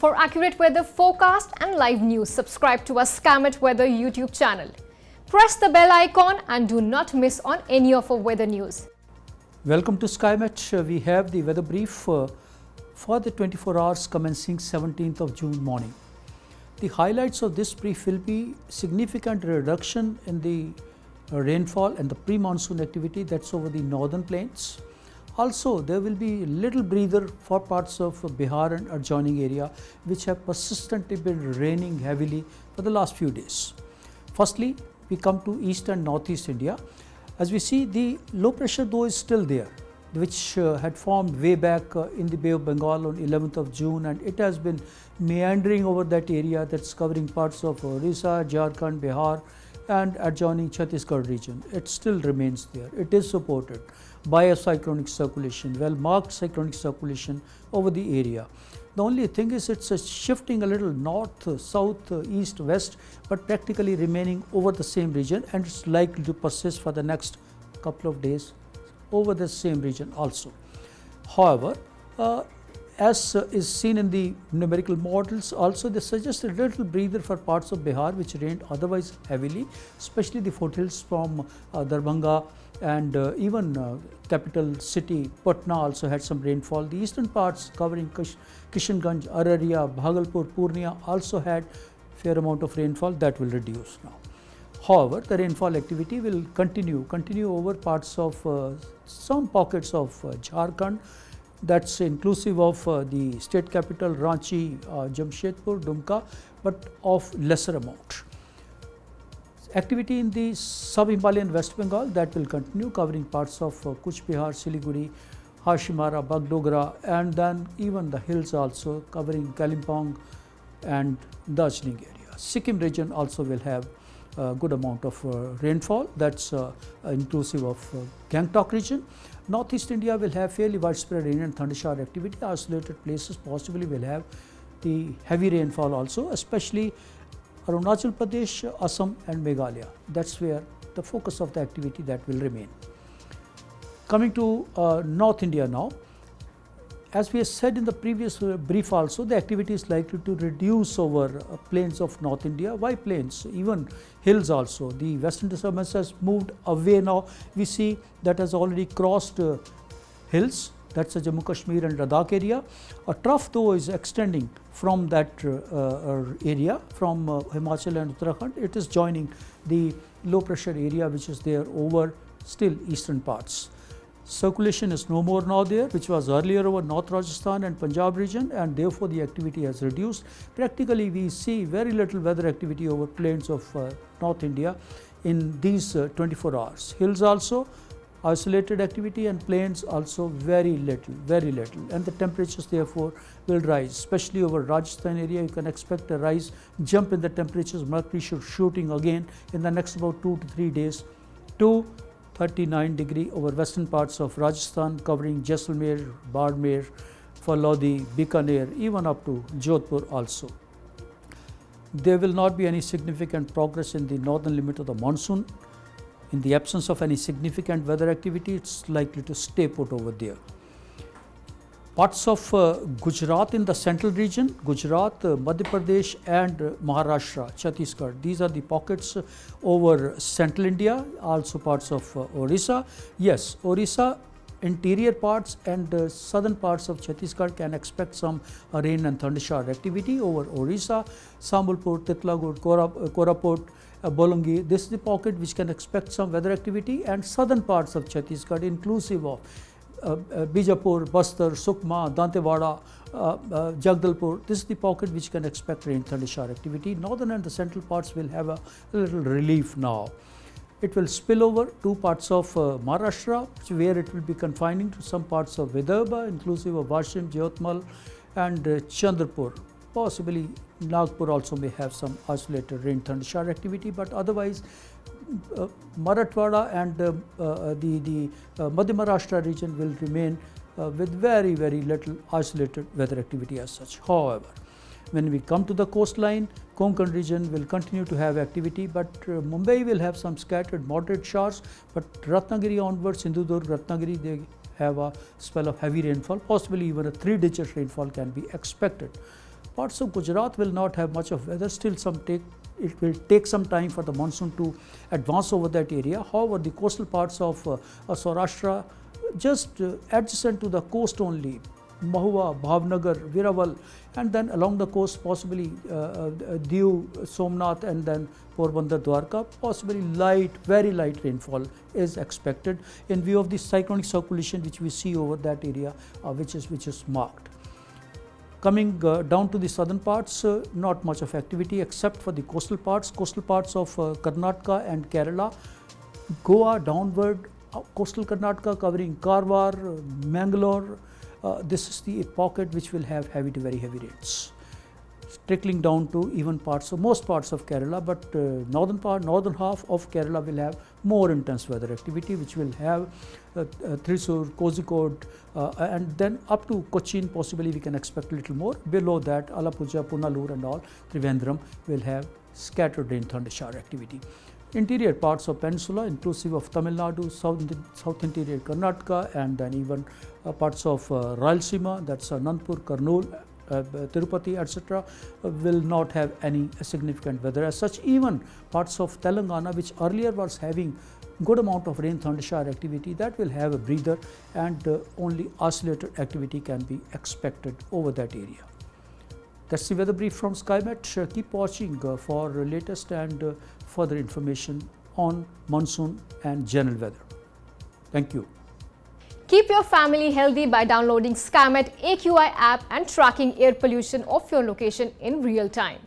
For accurate weather forecast and live news, subscribe to our Skymet Weather YouTube channel. Press the bell icon and do not miss on any of our weather news. Welcome to Skymet. We have the weather brief for the 24 hours commencing 17th of June morning. The highlights of this brief will be significant reduction in the rainfall and the pre-monsoon activity that's over the northern plains. Also, there will be little breather for parts of Bihar and adjoining area which have persistently been raining heavily for the last few days. Firstly, we come to east and northeast India. As we see, the low pressure though is still there, which had formed way back in the Bay of Bengal on 11th of June, and it has been meandering over that area that's covering parts of Orissa, Jharkhand, Bihar and adjoining Chhattisgarh region. It still remains there. It is supported by a cyclonic circulation, well marked cyclonic circulation over the area. The only thing is it's shifting a little north, south, east, west, but practically remaining over the same region, and it's likely to persist for the next couple of days over the same region also. However, as is seen in the numerical models, also they suggest a little breather for parts of Bihar which rained otherwise heavily, especially the foothills from Darbhanga and even capital city Patna also had some rainfall. The eastern parts covering Kishanganj, Araria, Bhagalpur, Purnia also had fair amount of rainfall that will reduce now. However, the rainfall activity will continue over parts of some pockets of Jharkhand, that's inclusive of the state capital Ranchi, Jamshedpur, Dumka, but of lesser amount. Activity in the sub-Himalayan West Bengal, that will continue covering parts of Kuch Bihar, Siliguri, Hashimara, Bagdogra, and then even the hills also covering Kalimpong and Darjeeling area. Sikkim region also will have a good amount of rainfall, that's inclusive of Gangtok region. Northeast India will have fairly widespread rain and thundershower activity. Isolated places possibly will have the heavy rainfall also, especially Arunachal Pradesh, Assam and Meghalaya. That's where the focus of the activity that will remain. Coming to North India now, as we have said in the previous brief also, the activity is likely to reduce over plains of North India. Why plains? Even hills also. The western disturbance has moved away now. We see that has already crossed hills. That's the Jammu Kashmir and Ladakh area. A trough though is extending from that area, from Himachal and Uttarakhand. It is joining the low pressure area which is there over still eastern parts. Circulation is no more now there, which was earlier over North Rajasthan and Punjab region, and therefore the activity has reduced. Practically we see very little weather activity over plains of North India in these 24 hours. Hills also isolated activity and plains also very little, and the temperatures therefore will rise, especially over Rajasthan area. You can expect a rise, jump in the temperatures, mercury shooting again in the next about 2 to 3 days to 39 degree over western parts of Rajasthan covering Jaisalmer, Bardmer, Lodi, Bikaner, even up to Jodhpur also. There will not be any significant progress in the northern limit of the monsoon. In the absence of any significant weather activity, it's likely to stay put over there. Parts of Gujarat in the central region, Gujarat, Madhya Pradesh and Maharashtra, Chhattisgarh, these are the pockets over central India, also parts of Orissa. Yes, Orissa interior parts and southern parts of Chhattisgarh can expect some rain and thundershower activity over Orissa, Sambalpur, Titlagud, Koraput, Bolungi. This is the pocket which can expect some weather activity, and southern parts of Chhattisgarh inclusive of Bijapur, Bastar, Sukma, Dantewada, Jagdalpur. This is the pocket which can expect rain thundershower activity. Northern and the central parts will have a little relief now. It will spill over to parts of Maharashtra, where it will be confining to some parts of Vidarbha, inclusive of Vashim, Jyotmal and Chandrapur. Possibly Nagpur also may have some isolated rain thundershower activity, but otherwise Marathwada and the Madhya Maharashtra region will remain with very little isolated weather activity as such. However, when we come to the coastline, Konkan region will continue to have activity, but Mumbai will have some scattered moderate showers, but Ratnagiri onwards, Sindhudurg, Ratnagiri, they have a spell of heavy rainfall, possibly even a 3-digit rainfall can be expected. Parts of Gujarat will not have much of weather. Still, it will take some time for the monsoon to advance over that area. However, the coastal parts of Saurashtra, just adjacent to the coast only, Mahua, Bhavnagar, Viraval, and then along the coast possibly Diu, Somnath, and then Porbandar, Dwarka, possibly light, very light rainfall is expected in view of the cyclonic circulation which we see over that area, which is marked. Coming down to the southern parts, not much of activity except for the coastal parts. Coastal parts of Karnataka and Kerala, Goa downward, coastal Karnataka covering Karwar, Mangalore. This is the pocket which will have heavy to very heavy rains, trickling down to even most parts of Kerala, but northern half of Kerala will have more intense weather activity, which will have Thrissur, Kozhikode, and then up to Cochin possibly we can expect a little more. Below that, Alappuzha, Punalur and all, Trivandrum will have scattered rain thunder shower activity. Interior parts of peninsula inclusive of Tamil Nadu, south interior Karnataka, and then even parts of Rayalaseema, that's Anandpur, Kurnool, Tirupati, etc., will not have any significant weather as such. Even parts of Telangana, which earlier was having good amount of rain thunder shower activity, that will have a breather, and only isolated activity can be expected over that area. That's the weather brief from Skymet. Keep watching for latest and further information on monsoon and general weather. Thank you. Keep your family healthy by downloading Skymet AQI app and tracking air pollution of your location in real time.